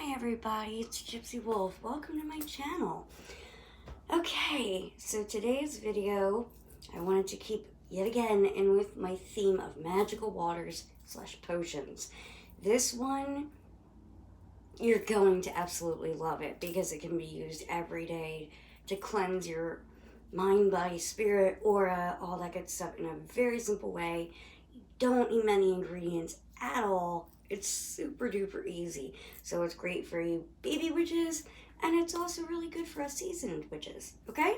Hi everybody, it's Gypsy Wolf. Welcome to my channel. Okay, so today's video, I wanted to keep yet again in with my theme of magical waters / potions. This one, you're going to absolutely love it because it can be used every day to cleanse your mind, body, spirit, aura, all that good stuff in a very simple way. You don't need many ingredients at all. It's super duper easy. So it's great for you baby witches, and it's also really good for us seasoned witches, okay?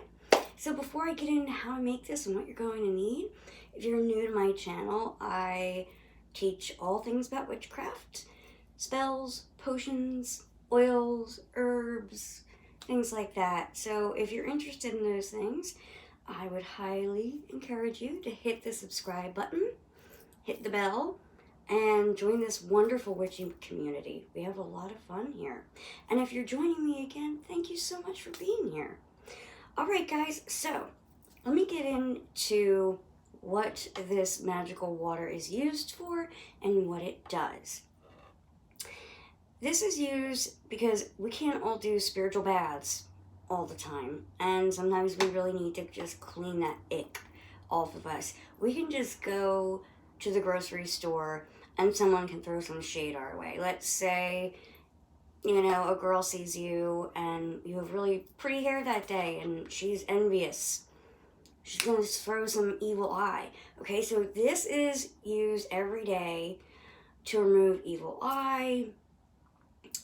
So before I get into how to make this and what you're going to need, if you're new to my channel, I teach all things about witchcraft, spells, potions, oils, herbs, things like that. So if you're interested in those things, I would highly encourage you to hit the subscribe button, hit the bell, and join this wonderful witching community. We have a lot of fun here. And if you're joining me again, thank you so much for being here. All right, guys, so let me get into what this magical water is used for and what it does. This is used because we can't all do spiritual baths all the time, and sometimes we really need to just clean that ick off of us. We can just go to the grocery store and someone can throw some shade our way. Let's say, you know, a girl sees you and you have really pretty hair that day and she's envious. She's going to throw some evil eye. Okay, so this is used every day to remove evil eye,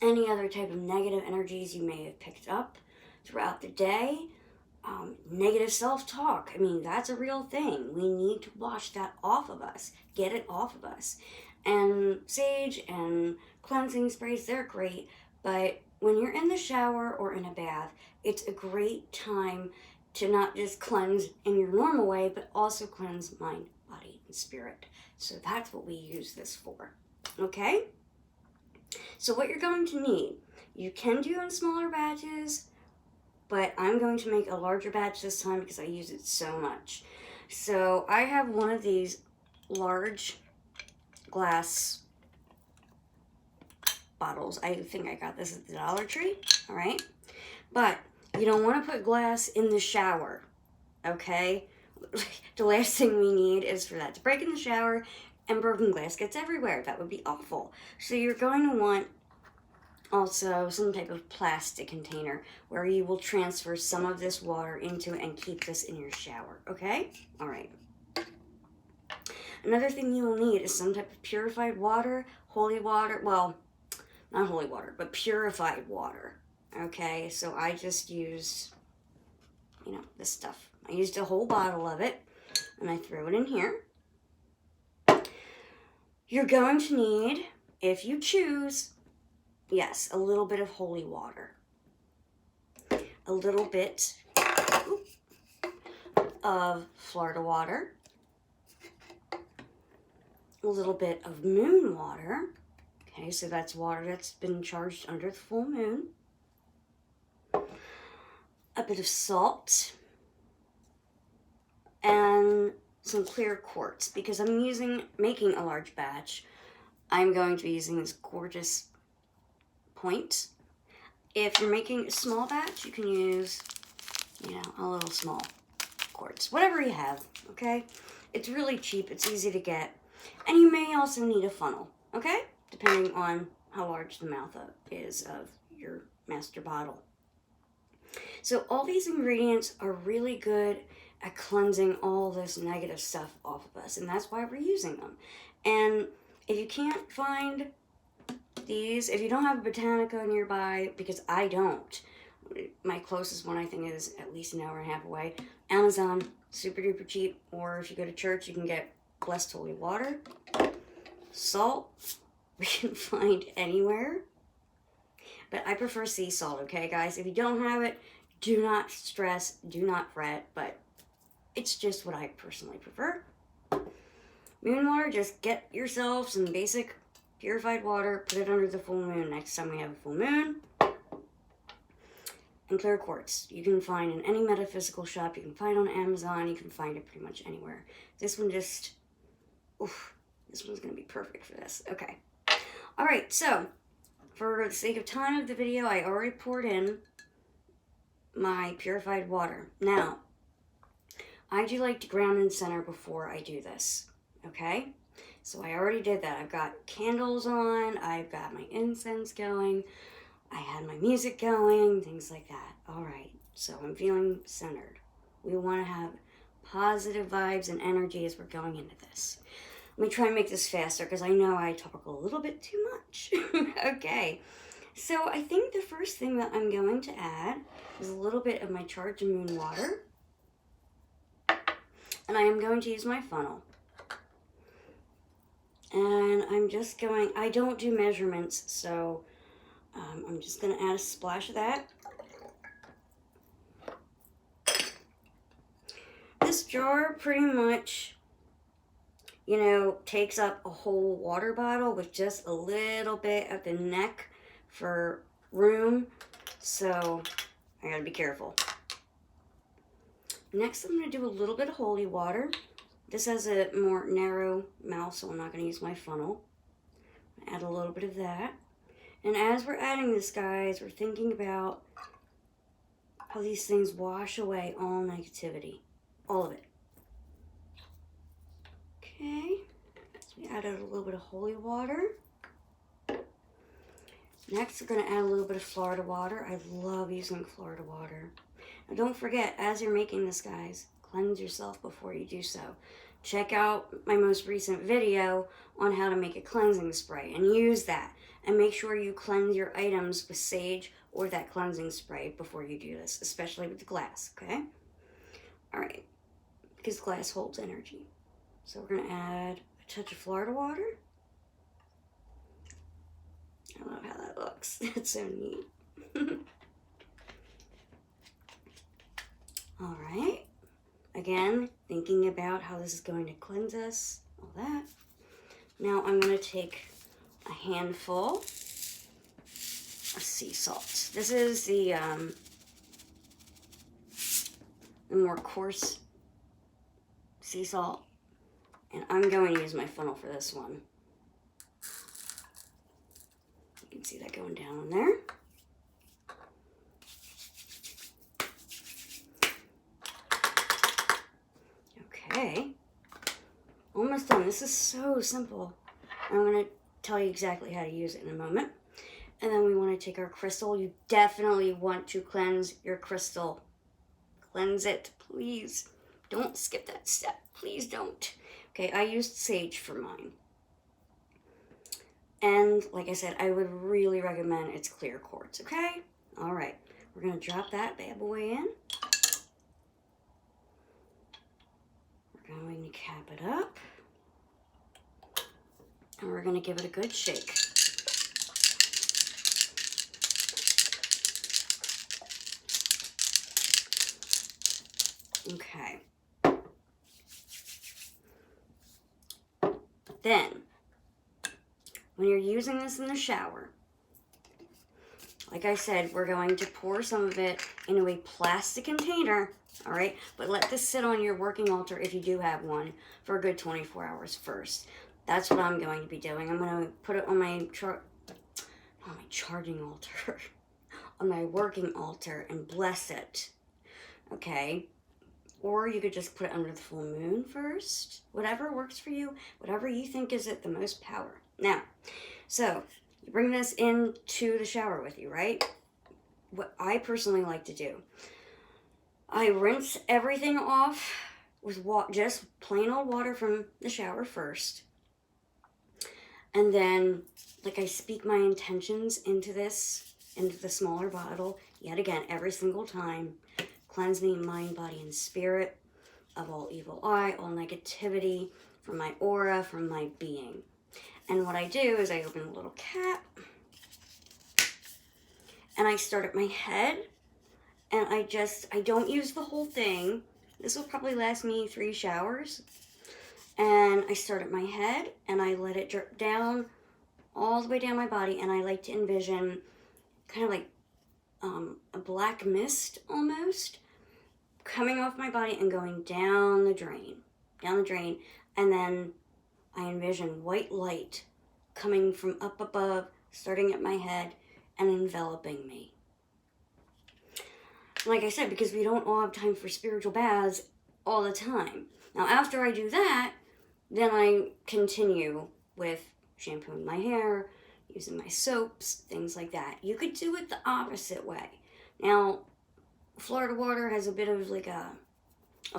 any other type of negative energies you may have picked up throughout the day. Negative self-talk, I mean, that's a real thing. We need to wash that off of us, get it off of us. And sage and cleansing sprays, they're great, but when you're in the shower or in a bath, it's a great time to not just cleanse in your normal way, but also cleanse mind, body, and spirit. So that's what we use this for, okay? So what you're going to need, you can do in smaller batches, but I'm going to make a larger batch this time because I use it so much. So I have one of these large glass bottles. I think I got this at the Dollar Tree, all right? But you don't want to put glass in the shower, okay? The last thing we need is for that to break in the shower and broken glass gets everywhere. That would be awful. So you're going to want also some type of plastic container where you will transfer some of this water into it and keep this in your shower, okay? All right. Another thing you will need is some type of purified water, holy water, well, not holy water, but purified water, okay? So I just used, you know, this stuff. I used a whole bottle of it, and I threw it in here. You're going to need, if you choose, yes, a little bit of holy water, a little bit of Florida water, a little bit of moon water. Okay, so that's water that's been charged under the full moon. A bit of salt, and some clear quartz. Because I'm making a large batch, I'm going to be using this gorgeous point. If you're making a small batch, you can use, you know, a little small quartz. Whatever you have, okay? It's really cheap, it's easy to get. And you may also need a funnel, okay? Depending on how large the mouth is of your master bottle. So all these ingredients are really good at cleansing all this negative stuff off of us, and that's why we're using them. And if you can't find these, if you don't have a Botanica nearby, because I don't, my closest one I think is at least an hour and a half away, Amazon, super duper cheap, or if you go to church, you can get blessed holy water, salt, we can find anywhere, but I prefer sea salt, okay guys? If you don't have it, do not stress, do not fret, but it's just what I personally prefer. Moon water, just get yourself some basic purified water, put it under the full moon next time we have a full moon. And clear quartz, you can find in any metaphysical shop, you can find on Amazon, you can find it pretty much anywhere. This one just, oof, this one's gonna be perfect for this. Okay. All right, so for the sake of time of the video, I already poured in my purified water. Now, I do like to ground and center before I do this, okay? So I already did that. I've got candles on, I've got my incense going, I had my music going, things like that. All right, so I'm feeling centered. We want to have positive vibes and energy as we're going into this. Let me try and make this faster because I know I talk a little bit too much. Okay, so I think the first thing that I'm going to add is a little bit of my charged moon water. And I am going to use my funnel. And I'm just going, I don't do measurements, so I'm just going to add a splash of that. This jar pretty much, you know, takes up a whole water bottle with just a little bit at the neck for room. So I gotta be careful. Next, I'm going to do a little bit of holy water. This has a more narrow mouth, so I'm not going to use my funnel. Add a little bit of that. And as we're adding this, guys, we're thinking about how these things wash away all negativity. All of it. Okay. So we added a little bit of holy water. Next, we're going to add a little bit of Florida water. I love using Florida water. Now, don't forget, as you're making this, guys, cleanse yourself before you do so. Check out my most recent video on how to make a cleansing spray and use that. And make sure you cleanse your items with sage or that cleansing spray before you do this, especially with the glass, okay? All right, because glass holds energy. So we're going to add a touch of Florida water. I love how that looks. It's so neat. All right. Again, thinking about how this is going to cleanse us, all that. Now I'm going to take a handful of sea salt. This is the more coarse sea salt, and I'm going to use my funnel for this one. You can see that going down in there. Okay, almost done. This is so simple. I'm going to tell you exactly how to use it in a moment. And then we want to take our crystal. You definitely want to cleanse your crystal. Cleanse it, please. Don't skip that step. Please don't. Okay, I used sage for mine. And like I said, I would really recommend it's clear quartz, okay? All right, we're going to drop that bad boy in. We're going to cap it up. And we're going to give it a good shake. Okay. Then, when you're using this in the shower, like I said, we're going to pour some of it into a plastic container, all right? But let this sit on your working altar, if you do have one, for a good 24 hours first. That's what I'm going to be doing. I'm going to put it on my charging altar, on my working altar, and bless it, okay? Or you could just put it under the full moon first. Whatever works for you, whatever you think is at the most power. Now, so you bring this into the shower with you, right? What I personally like to do, I rinse everything off with just plain old water from the shower first. And then, like, I speak my intentions into the smaller bottle, yet again, every single time. Cleanse me, mind, body, and spirit of all evil eye, all negativity, from my aura, from my being. And what I do is I open a little cap, and I start at my head, and I don't use the whole thing. This will probably last me 3 showers. And I start at my head, and I let it drip down, all the way down my body, and I like to envision kind of like a black mist almost, coming off my body and going down the drain, and then I envision white light coming from up above, starting at my head and enveloping me. Like I said, because we don't all have time for spiritual baths all the time. Now, after I do that, then I continue with shampooing my hair, using my soaps, things like that. You could do it the opposite way. Now, Florida water has a bit of like a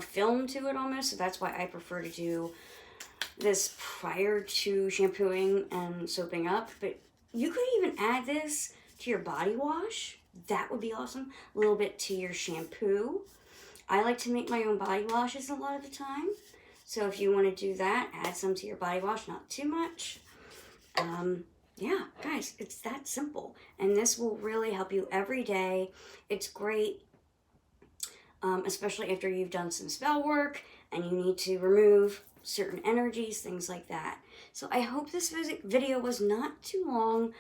film to it almost, so that's why I prefer to do this prior to shampooing and soaping up. But you could even add this to your body wash. That would be awesome. A little bit to your shampoo. I like to make my own body washes a lot of the time. So if you want to do that, add some to your body wash, not too much. Yeah, guys, it's that simple. And this will really help you every day. It's great, especially after you've done some spell work and you need to remove certain energies, things like that. So I hope this video was not too long.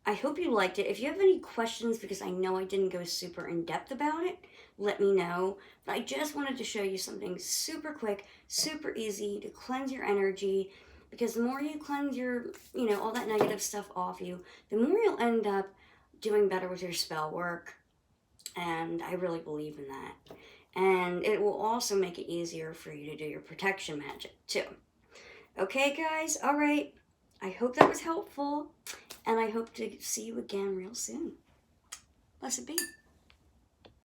I hope you liked it. If you have any questions, because I know I didn't go super in-depth about it, let me know. But I just wanted to show you something super quick, super easy to cleanse your energy, because the more you cleanse your, all that negative stuff off you, the more you'll end up doing better with your spell work. And I really believe in that. And it will also make it easier for you to do your protection magic too. Okay, guys? All right. I hope that was helpful. And I hope to see you again real soon. Blessed be.